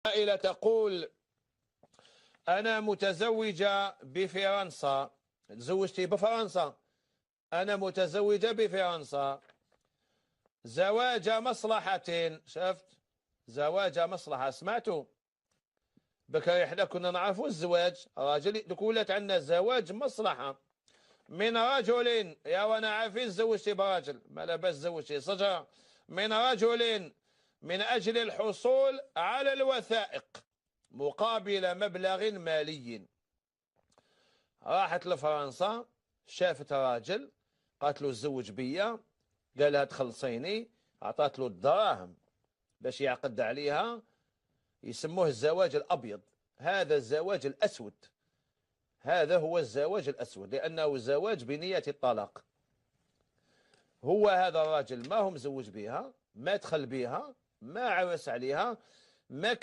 إلى تقول: أنا متزوجة بفرنسا، تزوجتي بفرنسا، أنا متزوجة بفرنسا، زواج مصلحة. شفت؟ زواج مصلحة، سمعتوا؟ بكري احنا كنا نعرفوا الزواج راجل، دوك ولات عندنا زواج مصلحة من رجل. يا وانا عارفين زوجتي براجل، ما لاباس زوجتي صجرة من رجل من أجل الحصول على الوثائق مقابل مبلغ مالي. راحت لفرنسا، شافت راجل، قالت له تزوج بيا، قال لها تخلصيني، عطات له الدراهم باش يعقد عليها. يسموه الزواج الأبيض، هذا الزواج الأسود، هذا هو الزواج الأسود، لأنه زواج بنية الطلاق. هو هذا الراجل ما هو مزوج بها، ما دخل بها، ما عرس عليها، ما